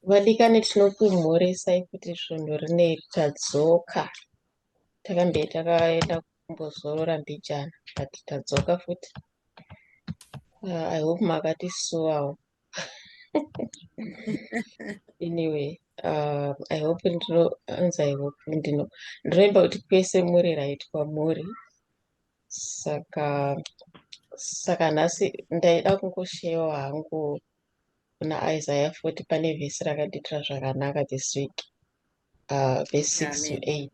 Vadikani tinokumhoresai kuti svunhu rineri tadzoka. Takambe takaenda kumbozorora mbijana but tadzoka futi. I hope makatisuwawo. Anyway, I hope ndinoimba kuti kwese muri right kwamuri. Saka nhasi ndaida kungoshewa hangu kuna Isaiah 40 pane vhesi rakaditira zvakanaka this week. Verse 6 to 8.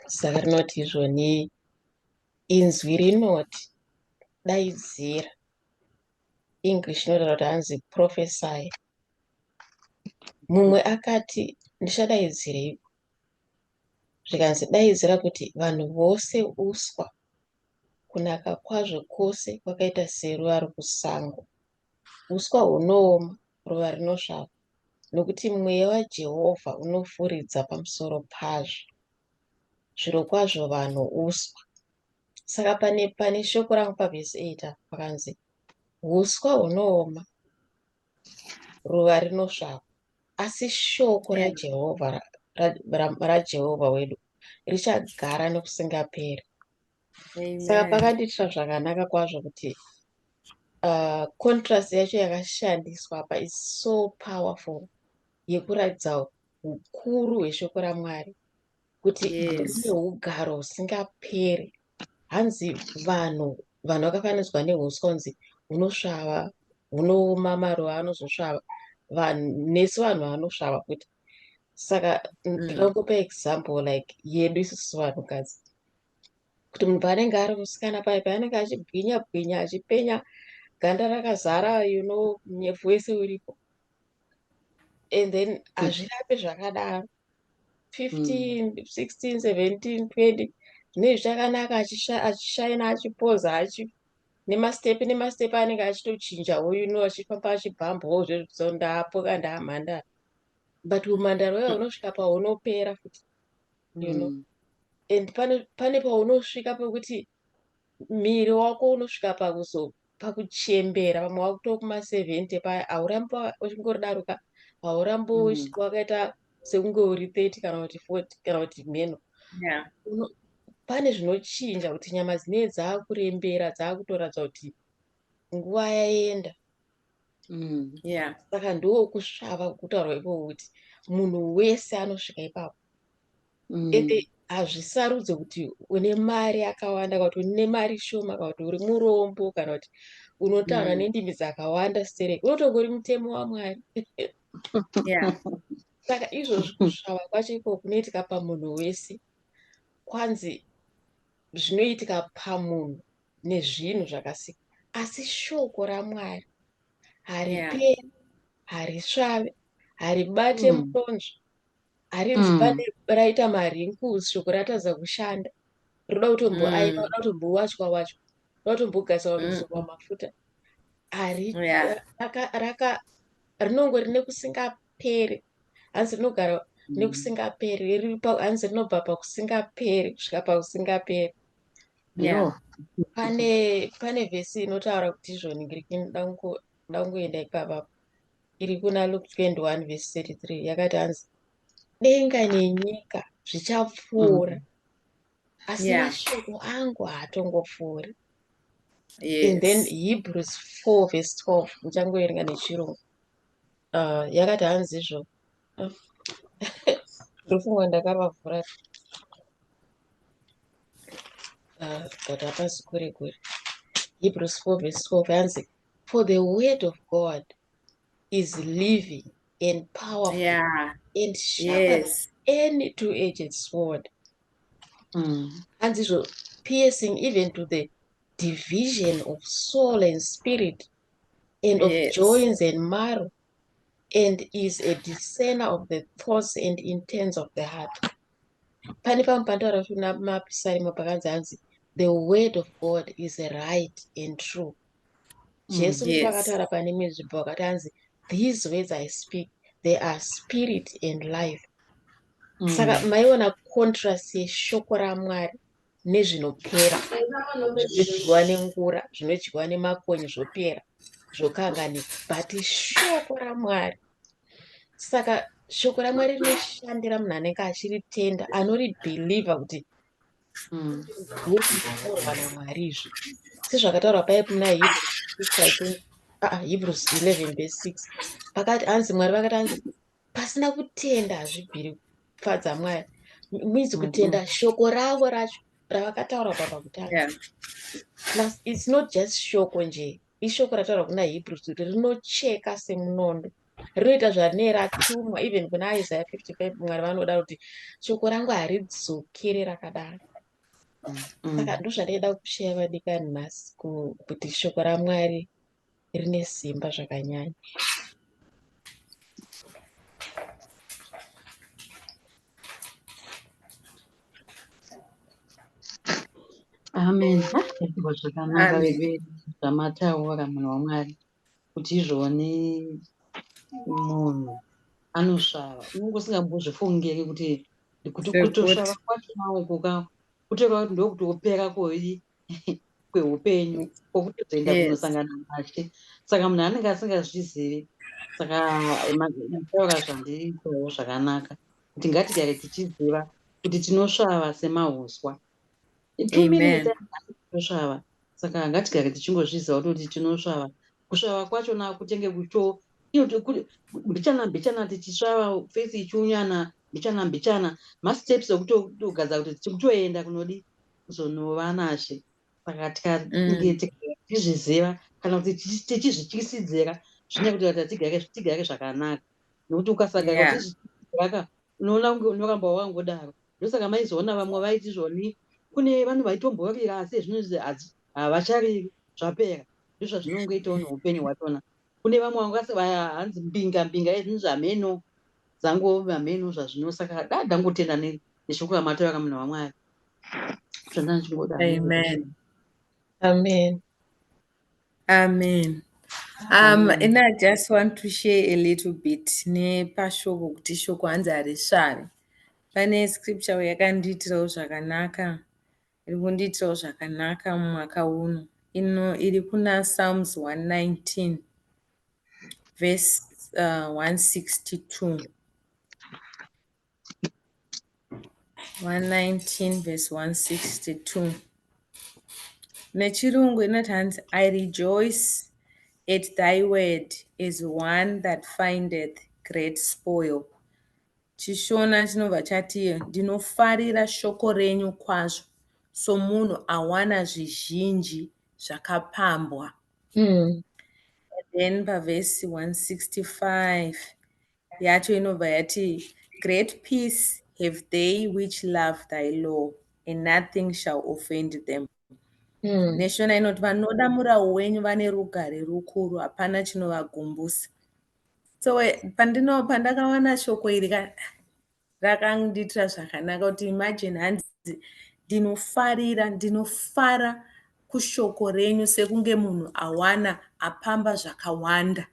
Saka rinoti izvoni, inzwi rinoti daidzira. English inotaura kuti hanzi prophesy. Mumwe akati ndichadaidzireiko? Zvikanzi daidzira kuti vanhu vose uswa, kunaka kwazvo kwose kwakaita seruva rokusango. Uswa hunooma, ruva rinosvava, nokuti mweya waJehovha unofuridza pamusoro pazvo. Zvirokwazvo vanhu uswa. Saka pane shoko rangu pavhesi 8 pakanzi uswa hunooma, ruva rinosvava, asi shoko raJehovha raJehovha wedu richagara nokusingaperi. Saka pakanditira zvakanaka kwazvo kuti contrast yacho yakashandiswa apa is so powerful, yekuratidza ukuru hweshoko raMwari kuti rine ugaro husingaperi. Hanzi vanhu vakafananidzwa neuswa, kunzi hunosvava, hunooma, maruva anozosvava, nesu vanhu vanosvava kuti. Saka ndinongopa example like yedu isusu vanhukadzi, kuti munhu paanenge ari musikana paanenge achibwinya bwinya achipenya, ganda rakazara munyefu wese uripo, and then hazvirapi zvakadaro 15 16 17 20 zvinenge zvichakanaka, achishaina, achipoza, nemastepi anenge achitochinja, achifamba achibhambawo zvezvo, ndaapoka ndaamhandara. But umhandara uya unosvika paunopera futi, and pane paunosvika pekuti miri wako unosvika pakuchembera, pamwe wakutokuma 70 paya, haurambi uchingoridaruka, haurambi wakaita sekunge uri 30 kana kuti 40 kana kuti mheno. Pane zvinochinja kuti nyama dzinenge dzaakurembera, dzaakutoratidza kuti nguva yaenda. Saka ndokusvava kutaurwa ikoko kuti munhu wese anosvika ipapo. Ende hazvisarudze kuti une mari yakawanda kana kuti une mari shoma kana kuti uri murombo kana kuti unotaura nendimi dzakawanda stereki, unotongori mutemo waMwari. Saka izvozvi kusvava kwacho ikoko kunoitika pamunhu wese. Kwanzi zvinoitika pamunhu nezvinhu zvakasika, asi shoko raMwari hariperi, harisvave, haribate mudonzvo, harinzi pane raita marinkuzi, shoko ratadza kushanda, roda kutomboaima, roda kutombowachwa, roda kutombogadzwa kuzorwa mafuta. Rinongori nekusingaperi, hanzi rinogara nekusingaperi, hanzi rinobva pakusingaperi kusvika pakusingaperi. Pane vhesi inotaura kuti izvoni ngiriki ndangoenda ipapapo, iri kuna Luke 21 vhesi 33, yakati hanzi denga nenyika zvichapfuura, asi mashoko angu haatongopfuuri. And then Hebrews 4 vhesi 12 ndichangoerenga nechirungu, yakati hanzi izvo ndofungwa ndakavavhura but hapasi kure kure. Hebrews 4 vhesi 12 hanzi, for the word of God is living and powerful and sharper than any two-edged sword. Hanzi izvo, piercing even to the division of soul and spirit and of joints and marrow, and is a discerner of the thoughts and intents of the heart. Pane pamwe pandaura kuti mapisarimo pakanzi hanzi the word of God is right and true. Jesu pakataura pane imwe nzvimbo akati hanzi these words I speak, they are spirit and life. Saka maiona contrast yeshoko raMwari nezvinopera, zvinodyiwa nengura, zvinodyiwa nemakonye, zvopera, zvokanganika, but shoko raMwari Saka shoko raMwari rinoshandira munhu anenge achiritenda, anoribhilivha kuti riri kutaurwa naMwari izvi. Sezvakataurwa paiye muna Hebrews 6, I think. Hebrews 11 verse 6. Pakati hanzi Mwari vakati hanzi pasina kutenda hazvibviri kufadza Mwari. Means kutenda shoko ravo racho ravakataura pakutanga. Plus it's not just shoko nje, ishoko rataurwa kuna Hebrews kuti rinocheka semunondo, rinoita zvarine ratumwa even kuna Isaiah 55. Mwari vanoda kuti shoko rangu haridzokere rakadaro. Saka ndozvandaida kushaya vadikani nhasi, kuti shoko raMwari rine simba zvakanyanya. Amen. Zvakanaka vedu zvamataura munhu waMwari, kuti izvoni munhu anosvava. Unenge usingambozvifungiri kuti kutosvava kwacho nawo kutoreva kuti ndokutopera kweupenyu kwokutozoenda kunosangana naShe. Saka munhu anenge asingazvizivi. Saka mataura zvandinotaurawo zvakanaka, kuti ngatigare tichiziva kuti tinosvava semauswa. 2 minutes tinosvava. Saka ngatigare tichingozviziva kuti tinosvava. Kusvava kwacho nakutenge mbichana tichisvava, fesi ichiunyana mbichana masteps okutogadza kuti tikutoenda kunodi kuzonova naShe. Saka tikazviziva kana kuti tichizvityisidzira zvinoita kuti tigare zvakanaka. Nokuti ukasagara uchizvityisidzira unoona unoramba wangodaro. Ndosaka maizoona vamwe vaiti zvoni kune vanhu vaitomborira asi zvinonzi havachariri zvapera. Ndozvazvinongoitawo neupenyu hwachona. Kune vamwe vangasi hanzi mbinga yezvinhu zvameno dzango mameno zvazvino. Saka dangotenda neshoko ramataura munhu waMwari. Amen. Amen. Amen. And I just want to share a little bit nepashoko kuti shoko hanzi harisvavi. Pane scripture yakandiitirawo zvakanaka, iri kundiitirawo zvakanaka mumwaka uno. Iri kuna Psalms 119 verse 162. 119 verse 162. Nechirungu inoti hanzi, I rejoice at thy word as one that findeth great spoil. Chishona chinobva chati, ndinofarira shoko renyu kwazvo, somunhu awana zvizhinji zvakapambwa. Then pavhesi 165 yacho inobva yati, great peace have they which love thy law, and nothing shall offend them. Neshona inoti, vanoda murau wenyu vane rugare rukuru, hapana chinovagumbusa. So pandakawana shoko iri rakandiitira zvakanaka, kuti imagine hanzi ndinofara kushoko renyu sekunge munhu awana apamba zvakawanda.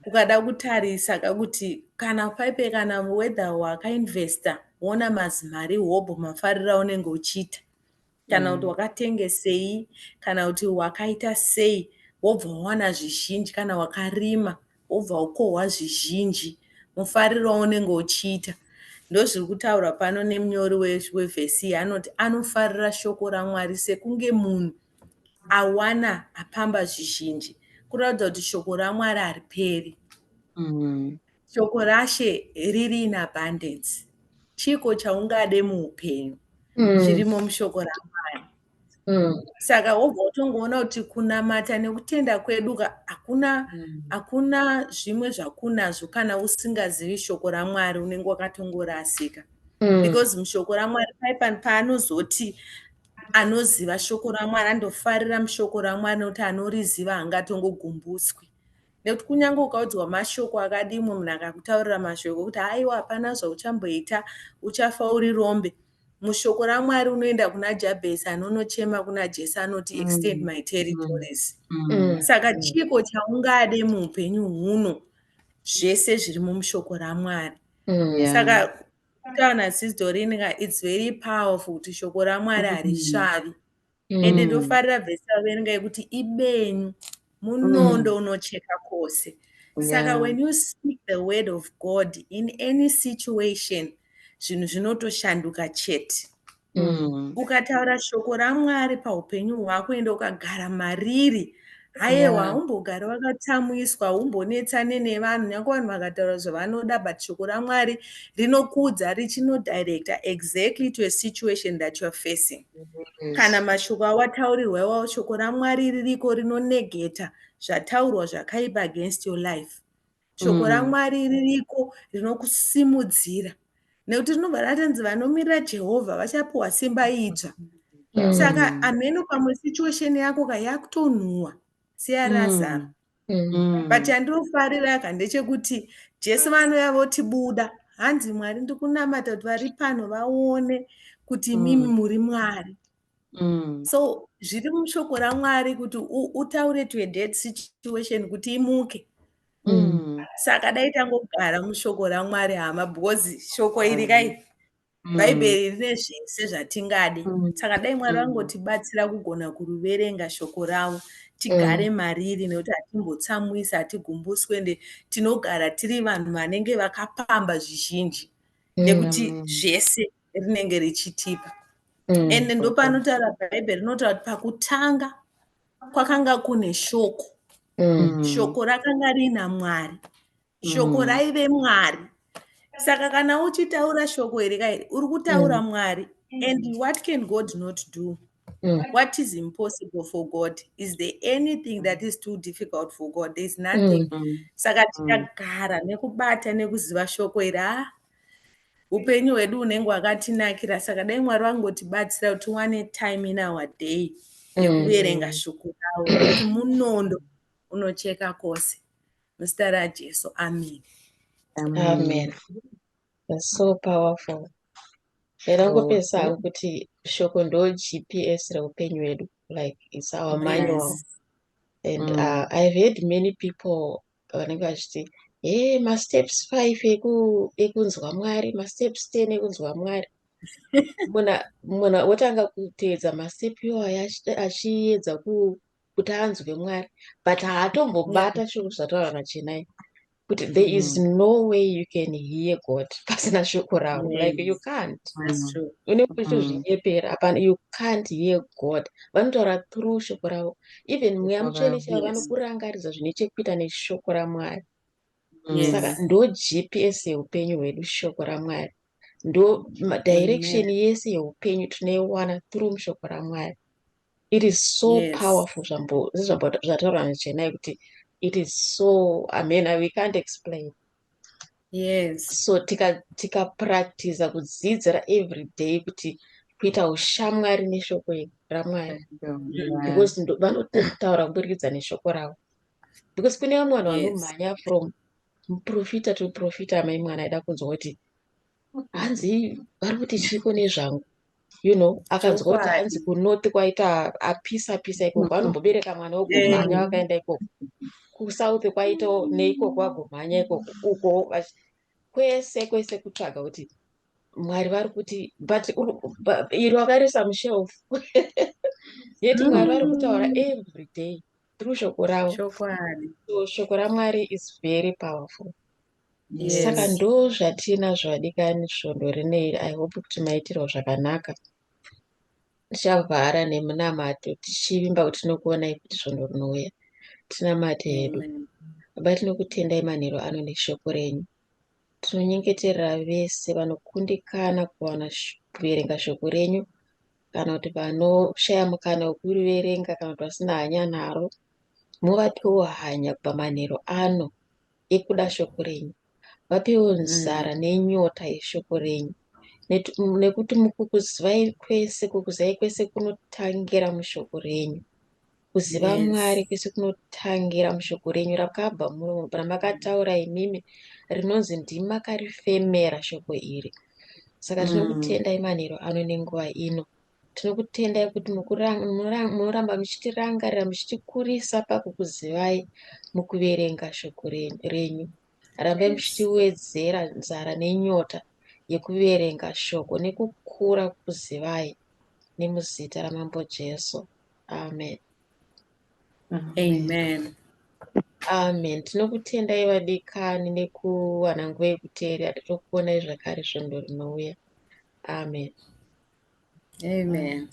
Ukada kutarisa kakuti kana paipe kana whether wakainvesta wona mazimari hobho mafarira unenge uchiita, kana kuti wakatengesei, kana kuti wakaita sei, wobva wawana zvizhinji, kana wakarima wobva ukohwa zvizhinji, mufariro unenge uchiita. Ndozviri kutaura pano nemunyori wevhesi iyi, anoti anofarira shoko raMwari sekunge munhu awana apamba zvizhinji. Kuratidza kuti shoko raMwari hariperi. Shoko raShe riri in abundance. Chiko chaungade muupenyu zvirimo mushoko raMwari. Saka wobva utongoona kuti kunamata nekutenda kwedu hakuna zvimwe zvakunazvo kana usingazivi shoko raMwari, unenge wakatongorasika. Because mushoko raMwari paanozoti anoziva shoko raMwari andofarira mushoko raMwari nokuti anoriziva haangatongogumbuswi. Nekuti kunyange ukaudzwa mashoko akadimwe munhu akakutaurira mashoko kuti haiwa hapana zvauchamboita, uchafa uri rombe, mushoko raMwari unoenda kuna Jabhesi anonochema kuna Jesu anoti extend my territories. Saka chiko chaungade muupenyu huno zvese zviri mumushoko raMwari. Saka kutaura Sis Doreen, it's very powerful kuti shoko raMwari harisvavi. Ende ndofarira vhesi raverenga yekuti ibenyu munondo unocheka kwose. Saka when you speak the word of God in any situation, zvinhu zvinotoshanduka chete. Ukataura shoko raMwari paupenyu hwako ende ukagara mariri, haiwa haumbogari wakatsamwiswa, haumbonetsane nevanhu, nyange vanhu vakataura zvavanoda, but shoko raMwari rinokudza richinodirecta exactly to a situation that you're facing. Kana mashoko awataurirwa iwawo, shoko raMwari ririko rinonegeta zvataurwa zvakaipa against your life. Shoko raMwari ririko rinokusimudzira. Nekuti rinobva ratanzi vanomirira Jehovha vachapiwa simba idzva. Saka ameno pamwe situation yako yakutonhuhwa seyaRazaro. But yandinofarira ndechekuti Jesu vanouya votibuda, hanzi Mwari ndikunamata kuti vari pano vaone kuti mimi muri Mwari. So zviri mushoko raMwari kuti utaure to a dead situation kuti imuke. Saka dai tangogara mushoko raMwari hama, because shoko iri kai Bhaibheri rine zvese zvatingade. Saka dai Mwari vangotibatsira kugona kuriverenga shoko ravo, tigare mariri, nekuti hatimbotsamwisi, hatigumbuswi, ende tinogara tiri vanhu vanenge vakapamba zvizhinji, nekuti zvese rinenge richitipa. Ende ndopanotaura Bhaibheri rinotaura kuti pakutanga kwakanga kune shoko. Shoko rakanga rina Mwari. Shoko raive Mwari. Saka kana uchitaura shoko iri kai, uri kutaura Mwari. And what can God not do? What is impossible for God? Is there anything that is too difficult for God? There is nothing. Saka tikagara nekubata nekuziva shoko iri, upenyu hwedu hunenge hwakatinakira. Saka dai Mwari vangotibatsira kuti tiwane time in our day yekuverenga shoko ravo, nekuti munondo unocheka kwose. Muzita raJesu, amen. Amen. That's so powerful. Ndangopesa kuti shoko ndo GPS reupenyu hwedu, like it's our manual. And I've heard many people vanenge vachiti, hey, ma steps 5 ekunzwa Mwari, ma steps 10 ekunzwa Mwari. Muna wotanga kuteedza mastep iwayo achiedza kuti anzwe Mwari, but haatombobata shoko zvataura naChenai kuti there is no way you can hear God pasina shoko ravo. Like you can't. That's true. Unekuzviyepera apana, you can't hear God. Vanotaura through shoko ravo. Even mweya mutsvene chaivo vanokurangaridza zvine chekuita neshoko raMwari. Saka ndo GPS yeupenyu hwedu, shoko raMwari. Ndo direction yese yeupenyu tinoiwana through mushoko raMwari. It is so powerful. Zvataura naChenai kuti it is so, I mean, we can't explain. So tika practice kudzidzira every day kuti kuita ushamwari neshoko raMwari, because vanotaura kuburikidza neshoko ravo. Because kune vamwe vanhu vanomhanya from profita to profita, mai mwana aida kunzwa kuti hanzi vari kuti chiko nezvangu, you know, akanzwa kuti hanzi kunoti kwaita apisa ikoko, vanombobereka mwana wogumhanya wakaenda ikoko. Kusouth kwaita neikoko wagumhanya ikoko, uko kwese kutsvaga kuti Mwari vari kuti, but iri wakarisa mushelf. Yeti Mwari vari kutaura every day through shoko ravo. So shoko raMwari is very powerful. Saka ndo zvatinazvo vadikani svondo rinei. I hope kuti maitirwa zvakanaka. Tichavhara nemunamato tichivimba kuti tinokuonai kuti svondo rinouya. Tinamate hedu. Baba, tinokutendai manheru ano neshoko renyu. Tinonyengeterera vese vanokundikana kuwana kuverenga shoko renyu, kana kuti vanoshaya mukana wekuriverenga, kana kuti vasina hanya naro. Muvapewo hanya kubva manheru ano ekuda shoko renyu. Vapewo nzara nenyota yeshoko renyu, nekuti mukukuzivai kwese kunotangira mushoko renyu. Kuziva Mwari kwese kunotangira mushoko renyu rakabva ramakataura imimi, rinonzi ndimakarifemera shoko iri. Saka tinokutendai manheru ano nenguva ino. Tinokutendai kuti munoramba muchitirangarira, muchitikurisa pakukuzivai mukuverenga shoko renyu. Rambai muchitiwedzera nzara nenyota yekuverenga shoko nekukura kukuzivai, nemuzita ramambo Jesu. Amen. Amen. Amen. Tinokutendai vadikani nekuwana nguva yekuteerera. Tokuonai zvakare svondo rinouya. Amen. Amen.